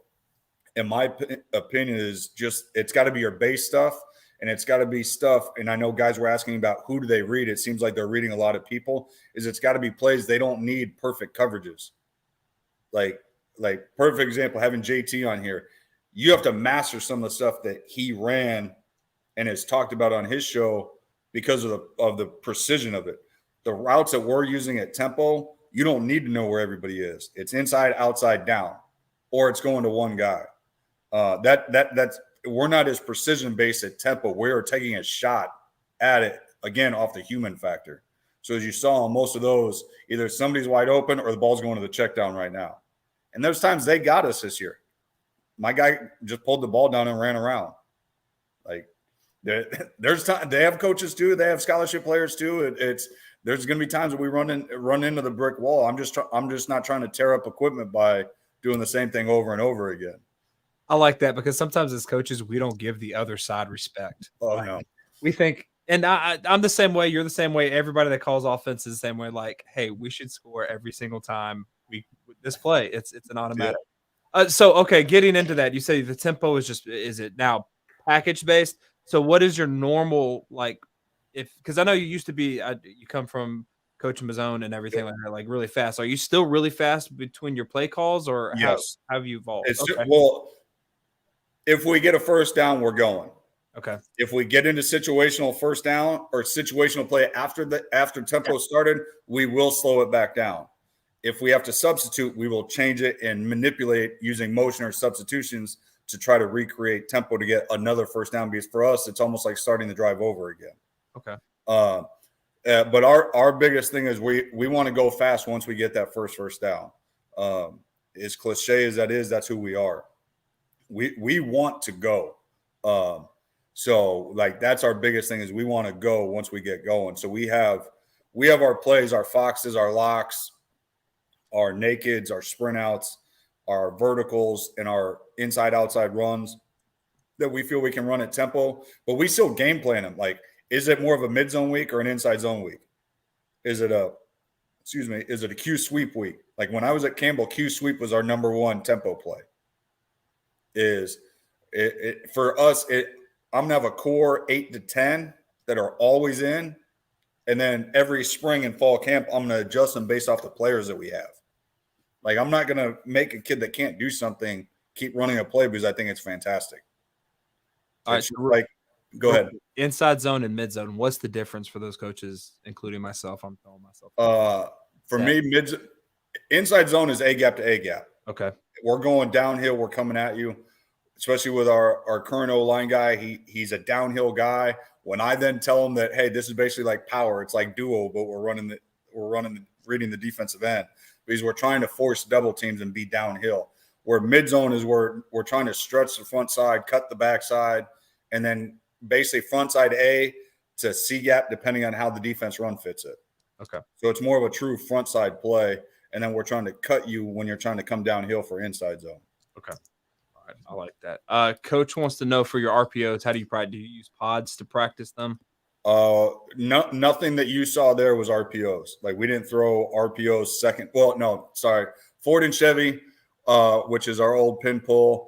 in my opinion, is just it's got to be your base stuff, and it's got to be stuff. And I know guys were asking about who do they read. It seems like they're reading a lot of people. It's got to be plays. They don't need perfect coverages. Like perfect example, having JT on here, you have to master some of the stuff that he ran and has talked about on his show because of the precision of it. The routes that we're using at tempo, you don't need to know where everybody is. It's inside, outside, down, or it's going to one guy. That's we're not as precision based at tempo. We're taking a shot at it again off the human factor. So as you saw on most of those, either somebody's wide open or the ball's going to the check down right now. And there's times they got us this year. My guy just pulled the ball down and ran around. Like there's time they have coaches too. They have scholarship players too. There's going to be times that we run into the brick wall. I'm just not trying to tear up equipment by doing the same thing over and over again. I like that because sometimes as coaches, we don't give the other side respect. Oh, no. We think, and I'm the same way. You're the same way. Everybody that calls offense is the same way. Like, hey, we should score every single time this play. It's an automatic. Yeah. So, okay, getting into that, you say the tempo is it now package based? So what is your normal, like, because I know you used to be, you come from coaching Mazzone and everything like that, like really fast. Are you still really fast between your play calls, or yes. how have you evolved? Well, if we get a first down, we're going. Okay. If we get into situational first down or situational play after tempo started, we will slow it back down. If we have to substitute, we will change it and manipulate using motion or substitutions to try to recreate tempo to get another first down. Because for us, it's almost like starting the drive over again. Okay. But our biggest thing is we want to go fast once we get that first down. As cliche as that is, that's who we are. We want to go. So like that's our biggest thing is we want to go once we get going. So we have our plays, our foxes, our locks, our nakeds, our sprint outs, our verticals, and our inside outside runs that we feel we can run at tempo, but we still game plan them. Like, is it more of a mid zone week or an inside zone week? Is it a Q sweep week? Like when I was at Campbell, Q sweep was our number one tempo play. For us, I'm going to have a core 8 to 10 that are always in. And then every spring and fall camp, I'm going to adjust them based off the players that we have. Like, I'm not going to make a kid that can't do something keep running a play because I think it's fantastic. All right. So go ahead. Inside zone and mid zone, what's the difference for those coaches, including myself? I'm telling myself. For me, inside zone is A gap to A gap. Okay. We're going downhill. We're coming at you, especially with our current O-line guy. He's a downhill guy. When I then tell him that, hey, this is basically like power. It's like duo, but reading the defensive end because we're trying to force double teams and be downhill. Where mid zone is where we're trying to stretch the front side, cut the back side, and then basically front side A to C gap, depending on how the defense run fits it. Okay. So it's more of a true front side play. And then we're trying to cut you when you're trying to come downhill for inside zone. Okay. All right. I like that. Coach wants to know for your RPOs, how do you use pods to practice them? Nothing that you saw there was RPOs. Like we didn't throw RPOs second. Well, no, sorry. Ford and Chevy, which is our old pin pull.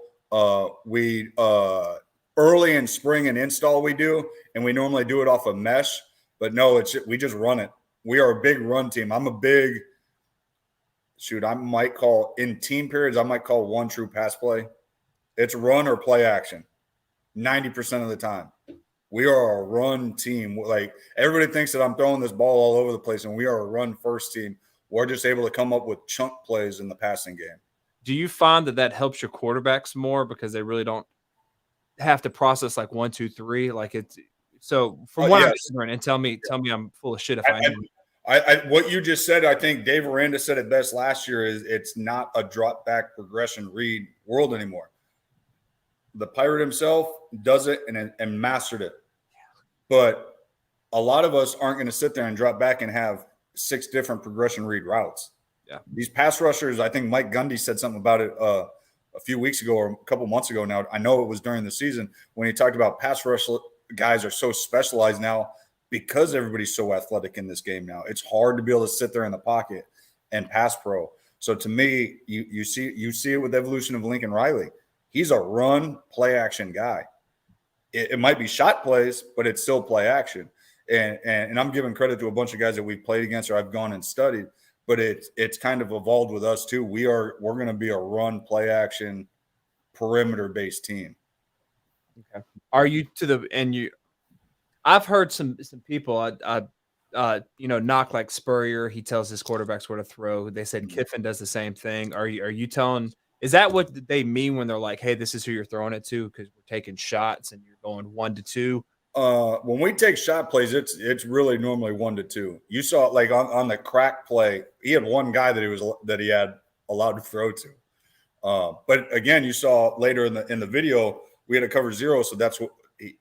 early in spring and install we do, and we normally do it off a mesh. But no, we just run it. We are a big run team. I'm a big I might call in team periods. I might call one true pass play. It's run or play action. 90% of the time, we are a run team. Like everybody thinks that I'm throwing this ball all over the place, and we are a run first team. We're just able to come up with chunk plays in the passing game. Do you find that helps your quarterbacks more because they really don't have to process like 1, 2, 3? Like it's so from what I'm hearing, and tell me I'm full of shit if I am. What you just said, I think Dave Aranda said it best last year, is it's not a drop back progression read world anymore. The Pirate himself does it and mastered it. But a lot of us aren't going to sit there and drop back and have 6 different progression read routes. Yeah. These pass rushers, I think Mike Gundy said something about it a few weeks ago or a couple months ago now. I know it was during the season when he talked about pass rush guys are so specialized now because everybody's so athletic in this game now. It's hard to be able to sit there in the pocket and pass pro. So to me, you see it with the evolution of Lincoln Riley. He's a run play action guy. It might be shot plays, but it's still play action. And I'm giving credit to a bunch of guys that we've played against or I've gone and studied, but it's kind of evolved with us too. We're going to be a run play action perimeter based team. Okay. Are you I've heard some people knock like Spurrier. He tells his quarterbacks where to throw. They said Kiffin does the same thing. Are you telling? Is that what they mean when they're like, "Hey, this is who you're throwing it to"? Because we're taking shots and you're going 1 to 2. When we take shot plays, it's really normally 1 to 2. You saw it like on the crack play. He had one guy that he had allowed to throw to. But again, you saw later in the video we had to cover 0, so that's what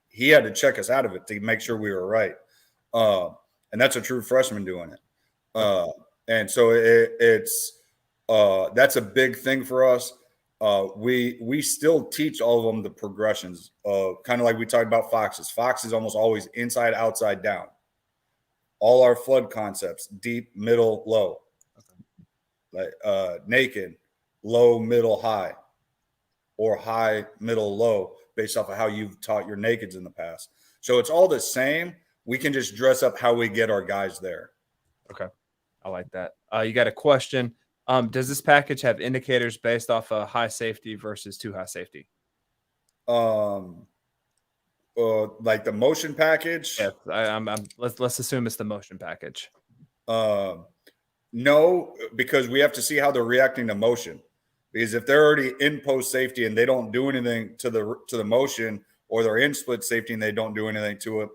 he had to check us out of it to make sure we were right. And that's a true freshman doing it. And so that's a big thing for us. We still teach all of them the progressions, kind of like we talked about Foxes. Fox is almost always inside, outside, down. All our flood concepts: deep, middle, low. Like naked, low, middle, high, or high, middle, low, based off of how you've taught your nakeds in the past. So it's all the same. We can just dress up how we get our guys there. Okay, I like that. You got a question? Does this package have indicators based off a high safety versus too high safety? Like the motion package? Yes, let's assume it's the motion package. No, because we have to see how they're reacting to motion. Because if they're already in post safety and they don't do anything to the motion, or they're in split safety and they don't do anything to it,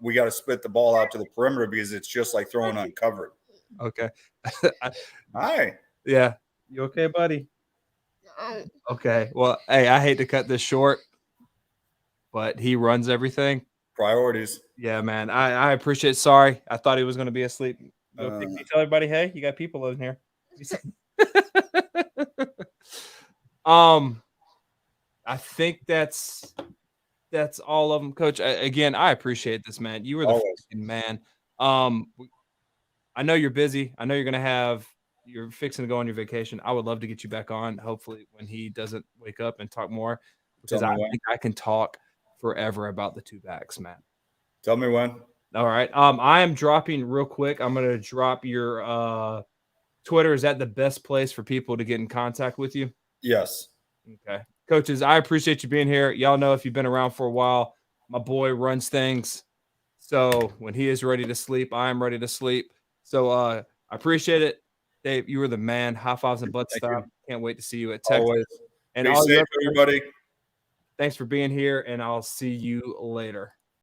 we got to split the ball out to the perimeter because it's just like throwing uncovered. Okay. Hi. Yeah. You okay, buddy? Okay. Well, hey, I hate to cut this short, but he runs everything. Priorities. Yeah, man. I appreciate it. Sorry. I thought he was going to be asleep. Can you tell everybody, hey, you got people in here. I think that's all of them, Coach. Again, I appreciate this, man. You were the fucking man. I know you're busy. I know you're fixing to go on your vacation. I would love to get you back on, hopefully when he doesn't wake up, and talk more, because I think I can talk forever about the two backs, man. Tell me when. All right. I am dropping real quick. I'm going to drop your Twitter. Is that the best place for people to get in contact with you? Yes. Okay. Coaches, I appreciate you being here. Y'all know, if you've been around for a while, my boy runs things. So when he is ready to sleep, I am ready to sleep. So I appreciate it. Dave, you were the man. High fives and butt stop. Can't wait to see you at Texas. Always. And be safe, everybody. Thanks for being here, and I'll see you later.